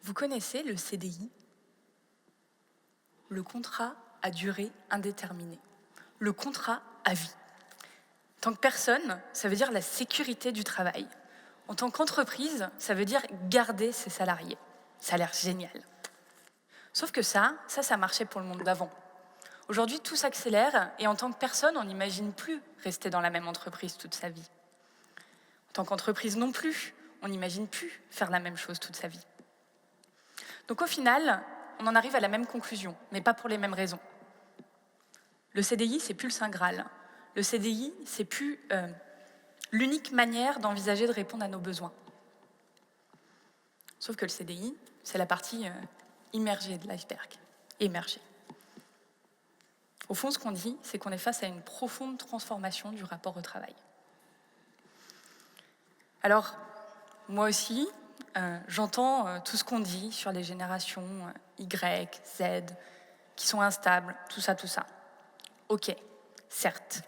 Vous connaissez le CDI, le contrat à durée indéterminée, le contrat à vie. En tant que personne, ça veut dire la sécurité du travail. En tant qu'entreprise, ça veut dire garder ses salariés. Ça a l'air génial. Sauf que ça marchait pour le monde d'avant. Aujourd'hui, tout s'accélère et en tant que personne, on n'imagine plus rester dans la même entreprise toute sa vie. En tant qu'entreprise non plus, on n'imagine plus faire la même chose toute sa vie. Donc au final, on en arrive à la même conclusion, mais pas pour les mêmes raisons. Le CDI, c'est plus le Saint Graal. Le CDI, c'est plus l'unique manière d'envisager de répondre à nos besoins. Sauf que le CDI, c'est la partie immergée de l'iceberg. Émergée. Au fond, ce qu'on dit, c'est qu'on est face à une profonde transformation du rapport au travail. Alors, moi aussi, j'entends tout ce qu'on dit sur les générations Y, Z, qui sont instables, tout ça. Ok, certes.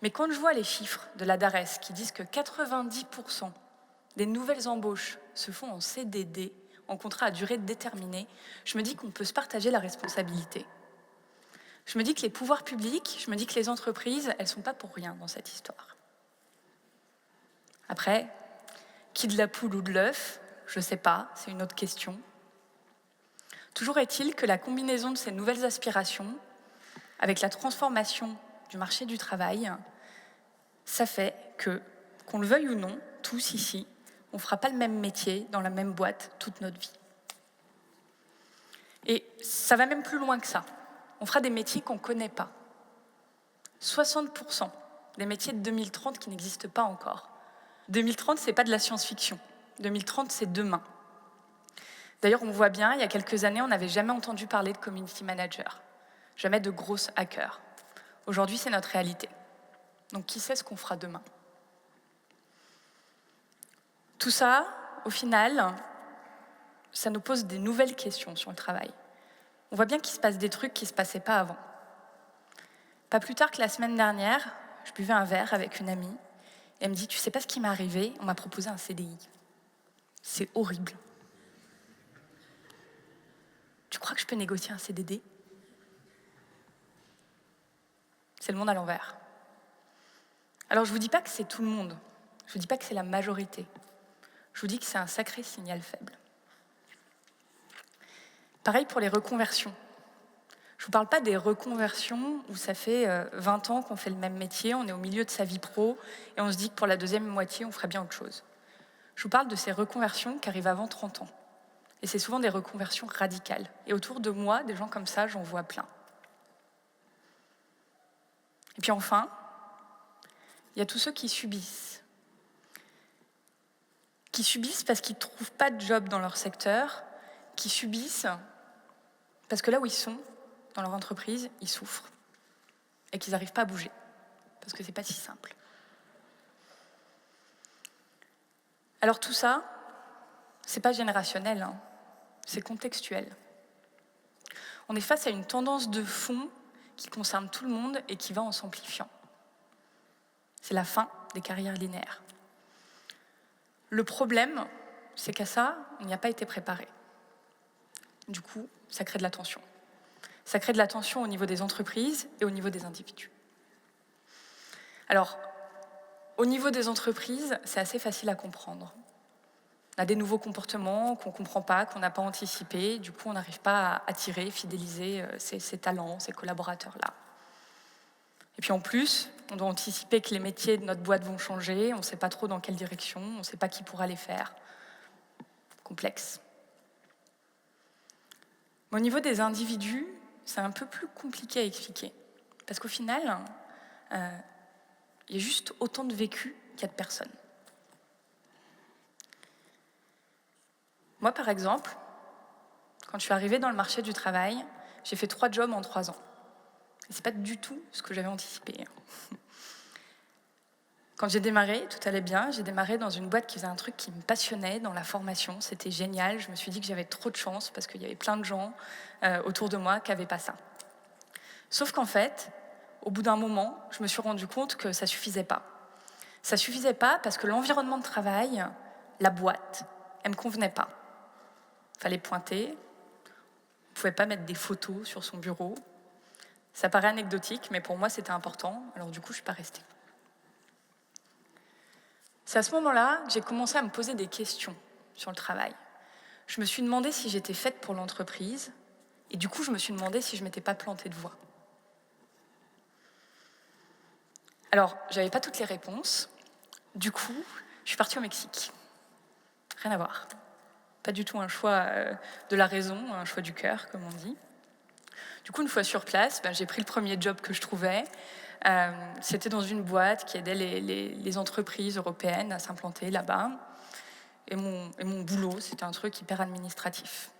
Mais quand je vois les chiffres de la DARES qui disent que 90% des nouvelles embauches se font en CDD, en contrat à durée déterminée, je me dis qu'on peut se partager la responsabilité. Je me dis que les pouvoirs publics, je me dis que les entreprises, elles ne sont pas pour rien dans cette histoire. Après, qui de la poule ou de l'œuf, je ne sais pas, c'est une autre question. Toujours est-il que la combinaison de ces nouvelles aspirations, avec la transformation du marché du travail, ça fait que, qu'on le veuille ou non, tous ici, on ne fera pas le même métier dans la même boîte toute notre vie. Et ça va même plus loin que ça. On fera des métiers qu'on ne connaît pas. 60% des métiers de 2030 qui n'existent pas encore. 2030, ce n'est pas de la science-fiction. 2030, c'est demain. D'ailleurs, on voit bien, il y a quelques années, on n'avait jamais entendu parler de community manager. Jamais de grosses hackers. Aujourd'hui, c'est notre réalité. Donc, qui sait ce qu'on fera demain? Tout ça, au final, ça nous pose des nouvelles questions sur le travail. On voit bien qu'il se passe des trucs qui ne se passaient pas avant. Pas plus tard que la semaine dernière, je buvais un verre avec une amie et elle me dit « Tu sais pas ce qui m'est arrivé? On m'a proposé un CDI. C'est horrible. Tu crois que je peux négocier un CDD ?» C'est le monde à l'envers. Alors je vous dis pas que c'est tout le monde. Je vous dis pas que c'est la majorité. Je vous dis que c'est un sacré signal faible. Pareil pour les reconversions. Je ne vous parle pas des reconversions où ça fait 20 ans qu'on fait le même métier, on est au milieu de sa vie pro et on se dit que pour la deuxième moitié, on ferait bien autre chose. Je vous parle de ces reconversions qui arrivent avant 30 ans. Et c'est souvent des reconversions radicales. Et autour de moi, des gens comme ça, j'en vois plein. Et puis enfin, il y a tous ceux qui subissent. Qui subissent parce qu'ils ne trouvent pas de job dans leur secteur, qui subissent parce que là où ils sont, dans leur entreprise, ils souffrent et qu'ils n'arrivent pas à bouger, parce que c'est pas si simple. Alors tout ça, c'est pas générationnel, hein, c'est contextuel. On est face à une tendance de fond qui concerne tout le monde et qui va en s'amplifiant. C'est la fin des carrières linéaires. Le problème, c'est qu'à ça, on n'y a pas été préparé. Du coup, ça crée de la tension. Ça crée de la tension au niveau des entreprises et au niveau des individus. Alors, au niveau des entreprises, c'est assez facile à comprendre. On a des nouveaux comportements qu'on ne comprend pas, qu'on n'a pas anticipés. Du coup, on n'arrive pas à attirer, fidéliser ces talents, ces collaborateurs-là. Et puis en plus, on doit anticiper que les métiers de notre boîte vont changer. On ne sait pas trop dans quelle direction, on ne sait pas qui pourra les faire. Complexe. Mais au niveau des individus, c'est un peu plus compliqué à expliquer. Parce qu'au final, il y a juste autant de vécu qu'il y a de personnes. Moi, par exemple, quand je suis arrivée dans le marché du travail, j'ai fait 3 jobs en 3 ans. Et c'est pas du tout ce que j'avais anticipé. Quand j'ai démarré, tout allait bien. J'ai démarré dans une boîte qui faisait un truc qui me passionnait, dans la formation. C'était génial. Je me suis dit que j'avais trop de chance parce qu'il y avait plein de gens autour de moi qui n'avaient pas ça. Sauf qu'en fait, au bout d'un moment, je me suis rendu compte que ça suffisait pas. Ça suffisait pas parce que l'environnement de travail, la boîte, elle me convenait pas. Fallait pointer, on ne pouvait pas mettre des photos sur son bureau. Ça paraît anecdotique, mais pour moi, c'était important, alors du coup, je ne suis pas restée. C'est à ce moment-là que j'ai commencé à me poser des questions sur le travail. Je me suis demandé si j'étais faite pour l'entreprise, et du coup, je me suis demandé si je ne m'étais pas plantée de voie. Alors, je n'avais pas toutes les réponses. Du coup, je suis partie au Mexique. Rien à voir. Pas du tout un choix de la raison, un choix du cœur, comme on dit. Du coup, une fois sur place, j'ai pris le premier job que je trouvais. C'était dans une boîte qui aidait les entreprises européennes à s'implanter là-bas. Et mon boulot, c'était un truc hyper administratif.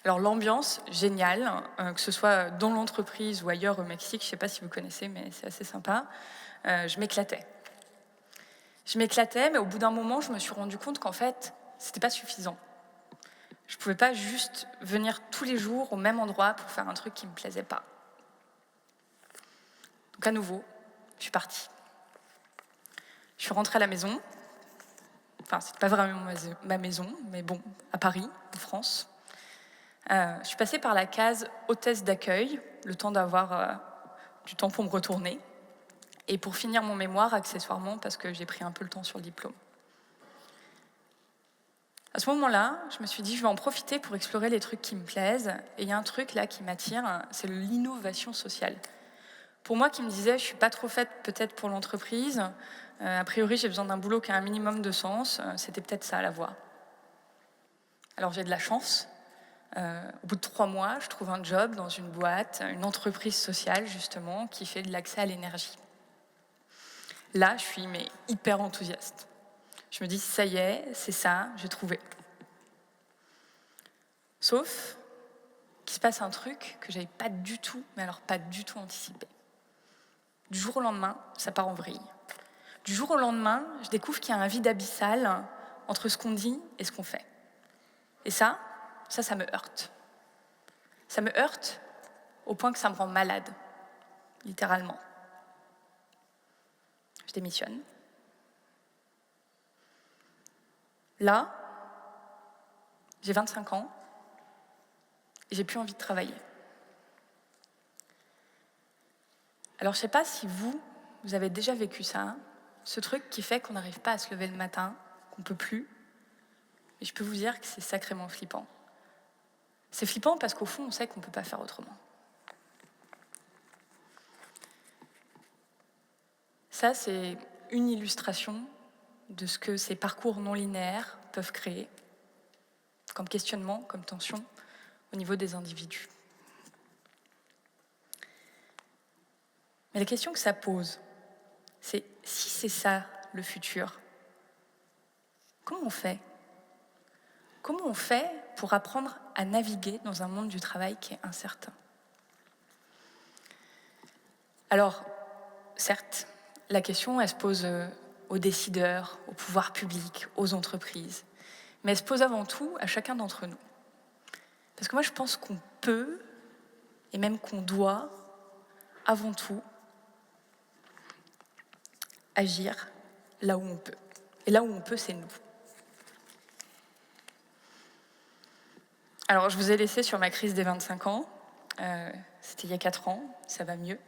Alors l'ambiance, géniale, que ce soit dans l'entreprise ou ailleurs au Mexique, je ne sais pas si vous connaissez, mais c'est assez sympa. Je m'éclatais. Mais au bout d'un moment, je me suis rendu compte qu'en fait, c'était pas suffisant. Je ne pouvais pas juste venir tous les jours au même endroit pour faire un truc qui ne me plaisait pas. Donc à nouveau, je suis partie. Je suis rentrée à la maison. Enfin, c'était pas vraiment ma maison, mais bon, à Paris, en France. Je suis passée par la case hôtesse d'accueil, le temps d'avoir du temps pour me retourner. Et pour finir mon mémoire, accessoirement, parce que j'ai pris un peu le temps sur le diplôme. À ce moment-là, je me suis dit, je vais en profiter pour explorer les trucs qui me plaisent. Et il y a un truc là qui m'attire, c'est l'innovation sociale. Pour moi qui me disais, je ne suis pas trop faite peut-être pour l'entreprise, a priori j'ai besoin d'un boulot qui a un minimum de sens, c'était peut-être ça la voie. Alors j'ai de la chance. Au bout de 3 mois, je trouve un job dans une boîte, une entreprise sociale justement, qui fait de l'accès à l'énergie. Là, je suis hyper enthousiaste. Je me dis, ça y est, c'est ça, j'ai trouvé. Sauf qu'il se passe un truc que j'avais pas du tout, mais alors pas du tout anticipé. Du jour au lendemain, ça part en vrille. Du jour au lendemain, je découvre qu'il y a un vide abyssal entre ce qu'on dit et ce qu'on fait. Et ça me heurte. Ça me heurte au point que ça me rend malade, littéralement. Je démissionne. Là, j'ai 25 ans et j'ai plus envie de travailler. Alors, je ne sais pas si vous avez déjà vécu ça, ce truc qui fait qu'on n'arrive pas à se lever le matin, qu'on ne peut plus. Et je peux vous dire que c'est sacrément flippant. C'est flippant parce qu'au fond, on sait qu'on ne peut pas faire autrement. Ça, c'est une illustration de ce que ces parcours non linéaires peuvent créer, comme questionnement, comme tension, au niveau des individus. Mais la question que ça pose, c'est si c'est ça le futur, comment on fait ? Comment on fait pour apprendre à naviguer dans un monde du travail qui est incertain ? Alors, certes, la question, elle se pose aux décideurs, au pouvoir public, aux entreprises, mais elle se pose avant tout à chacun d'entre nous. Parce que moi, je pense qu'on peut, et même qu'on doit, avant tout, agir là où on peut. Et là où on peut, c'est nous. Alors, je vous ai laissé sur ma crise des 25 ans. C'était il y a 4 ans, ça va mieux.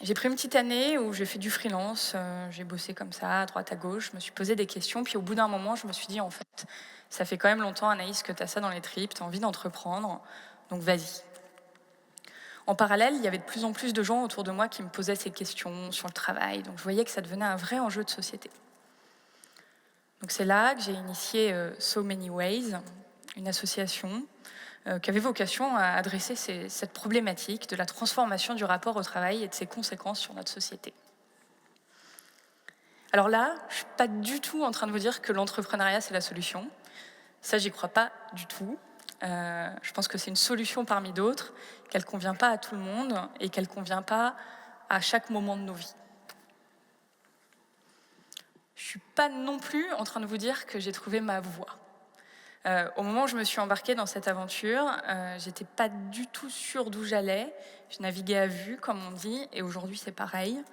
J'ai pris une petite année où j'ai fait du freelance, j'ai bossé comme ça, à droite à gauche, je me suis posé des questions, puis au bout d'un moment, je me suis dit, en fait, ça fait quand même longtemps, Anaïs, que tu as ça dans les tripes, tu as envie d'entreprendre, donc vas-y. En parallèle, il y avait de plus en plus de gens autour de moi qui me posaient ces questions sur le travail, donc je voyais que ça devenait un vrai enjeu de société. Donc c'est là que j'ai initié So Many Ways, une association qui avait vocation à adresser cette problématique de la transformation du rapport au travail et de ses conséquences sur notre société. Alors là, je ne suis pas du tout en train de vous dire que l'entrepreneuriat, c'est la solution. Ça, j'y crois pas du tout. Je pense que c'est une solution parmi d'autres, qu'elle ne convient pas à tout le monde et qu'elle ne convient pas à chaque moment de nos vies. Je ne suis pas non plus en train de vous dire que j'ai trouvé ma voie. Au moment où je me suis embarquée dans cette aventure, j'étais pas du tout sûre d'où j'allais. Je naviguais à vue, comme on dit, et aujourd'hui c'est pareil.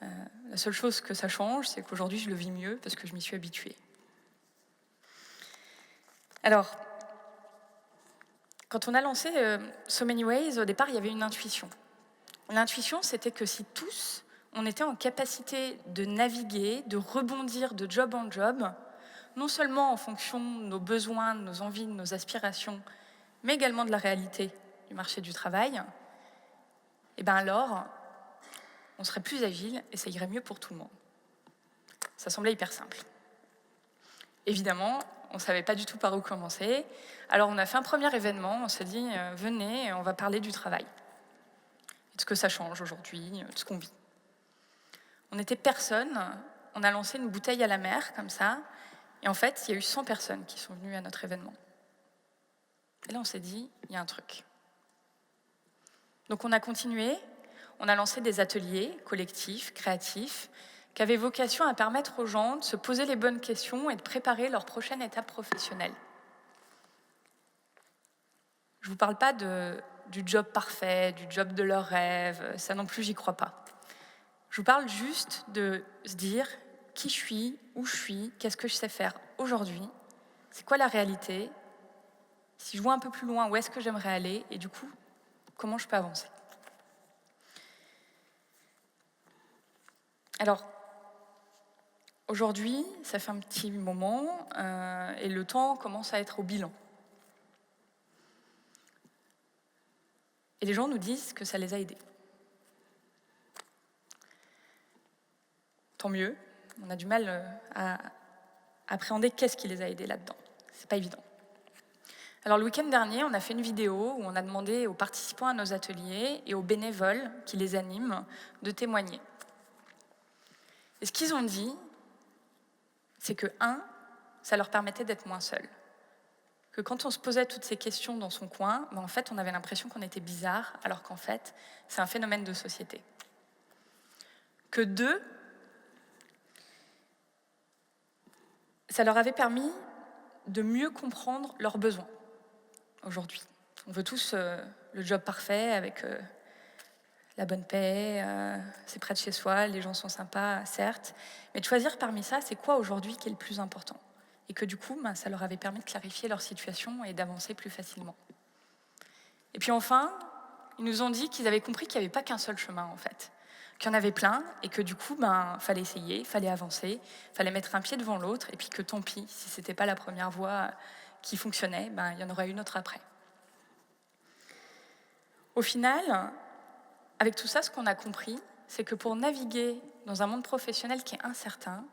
La seule chose que ça change, c'est qu'aujourd'hui je le vis mieux parce que je m'y suis habituée. Alors, quand on a lancé So Many Ways, au départ, il y avait une intuition. L'intuition, c'était que si tous, on était en capacité de naviguer, de rebondir de job en job, non seulement en fonction de nos besoins, de nos envies, de nos aspirations, mais également de la réalité du marché du travail, et bien alors, on serait plus agile et ça irait mieux pour tout le monde. Ça semblait hyper simple. Évidemment, on ne savait pas du tout par où commencer. Alors on a fait un premier événement, on s'est dit venez, on va parler du travail. Et de ce que ça change aujourd'hui, de ce qu'on vit. On n'était personne, on a lancé une bouteille à la mer, comme ça, et en fait, il y a eu 100 personnes qui sont venues à notre événement. Et là, on s'est dit, il y a un truc. Donc on a continué, on a lancé des ateliers collectifs, créatifs, qui avaient vocation à permettre aux gens de se poser les bonnes questions et de préparer leur prochaine étape professionnelle. Je ne vous parle pas du job parfait, du job de leurs rêves, ça non plus, j'y crois pas. Je vous parle juste de se dire qui je suis, où je suis, qu'est-ce que je sais faire aujourd'hui, c'est quoi la réalité, si je vois un peu plus loin, où est-ce que j'aimerais aller, et du coup, comment je peux avancer. Alors, aujourd'hui, ça fait un petit moment, et le temps commence à être au bilan. Et les gens nous disent que ça les a aidés. Tant mieux, on a du mal à appréhender qu'est-ce qui les a aidés là-dedans. C'est pas évident. Alors le week-end dernier, on a fait une vidéo où on a demandé aux participants à nos ateliers et aux bénévoles qui les animent de témoigner. Et ce qu'ils ont dit, c'est que, ça leur permettait d'être moins seuls. Que quand on se posait toutes ces questions dans son coin, en fait, on avait l'impression qu'on était bizarre, alors qu'en fait, c'est un phénomène de société. Que 2, ça leur avait permis de mieux comprendre leurs besoins aujourd'hui. On veut tous le job parfait avec la bonne paix, c'est près de chez soi, les gens sont sympas, certes, mais de choisir parmi ça, c'est quoi aujourd'hui qui est le plus important. Et que du coup, ça leur avait permis de clarifier leur situation et d'avancer plus facilement. Et puis enfin, ils nous ont dit qu'ils avaient compris qu'il n'y avait pas qu'un seul chemin en fait, qu'il y en avait plein et que du coup, fallait essayer, fallait avancer, fallait mettre un pied devant l'autre et puis que tant pis, si c'était pas la première voie qui fonctionnait, il y en aurait une autre après. Au final, avec tout ça, ce qu'on a compris, c'est que pour naviguer dans un monde professionnel qui est incertain,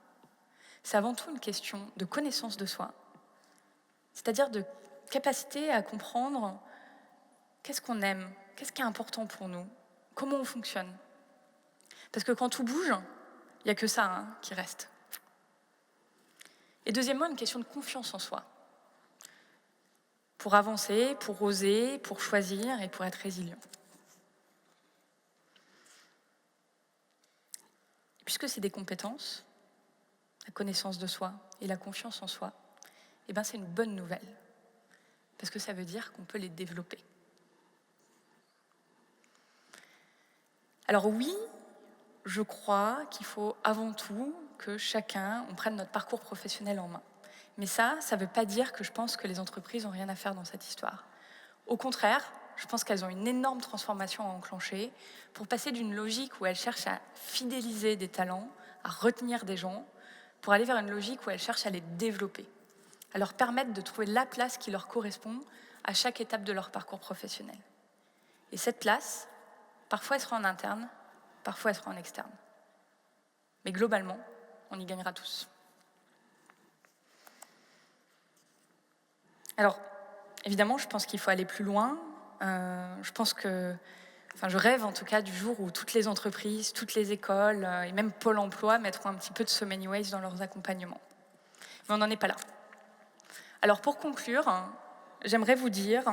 c'est avant tout une question de connaissance de soi, c'est-à-dire de capacité à comprendre qu'est-ce qu'on aime, qu'est-ce qui est important pour nous, comment on fonctionne. Parce que quand tout bouge, il n'y a que ça qui reste. Et deuxièmement, une question de confiance en soi. Pour avancer, pour oser, pour choisir et pour être résilient. Puisque c'est des compétences, la connaissance de soi et la confiance en soi, c'est une bonne nouvelle. Parce que ça veut dire qu'on peut les développer. Alors oui, je crois qu'il faut avant tout que chacun, on prenne notre parcours professionnel en main. Mais ça ne veut pas dire que je pense que les entreprises n'ont rien à faire dans cette histoire. Au contraire, je pense qu'elles ont une énorme transformation à enclencher pour passer d'une logique où elles cherchent à fidéliser des talents, à retenir des gens, pour aller vers une logique où elles cherchent à les développer, à leur permettre de trouver la place qui leur correspond à chaque étape de leur parcours professionnel. Et cette place, parfois elle sera en interne, parfois elle sera en externe. Mais globalement, on y gagnera tous. Alors, évidemment, je pense qu'il faut aller plus loin. Je rêve en tout cas du jour où toutes les entreprises, toutes les écoles et même Pôle emploi mettront un petit peu de So Many Ways dans leurs accompagnements. Mais on n'en est pas là. Alors pour conclure, j'aimerais vous dire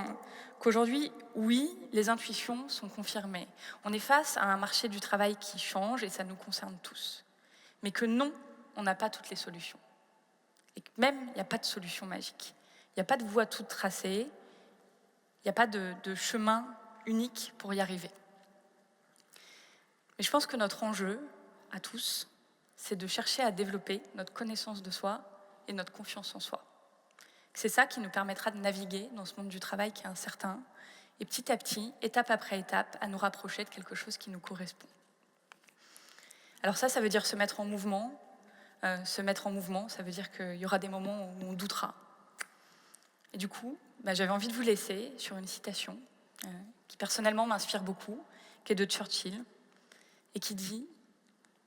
qu'aujourd'hui, oui, les intuitions sont confirmées. On est face à un marché du travail qui change et ça nous concerne tous. Mais que non, on n'a pas toutes les solutions. Et que même, il n'y a pas de solution magique. Il n'y a pas de voie toute tracée, il n'y a pas de chemin unique pour y arriver. Mais je pense que notre enjeu, à tous, c'est de chercher à développer notre connaissance de soi et notre confiance en soi. C'est ça qui nous permettra de naviguer dans ce monde du travail qui est incertain, et petit à petit, étape après étape, à nous rapprocher de quelque chose qui nous correspond. Alors ça veut dire se mettre en mouvement. Se mettre en mouvement, ça veut dire qu'il y aura des moments où on doutera. Et du coup, j'avais envie de vous laisser sur une citation qui personnellement m'inspire beaucoup, qui est de Churchill, et qui dit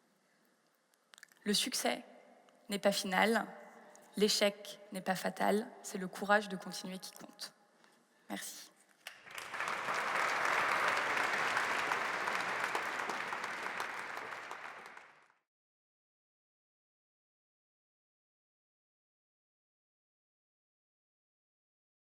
« Le succès n'est pas final, l'échec n'est pas fatal, c'est le courage de continuer qui compte. » Merci.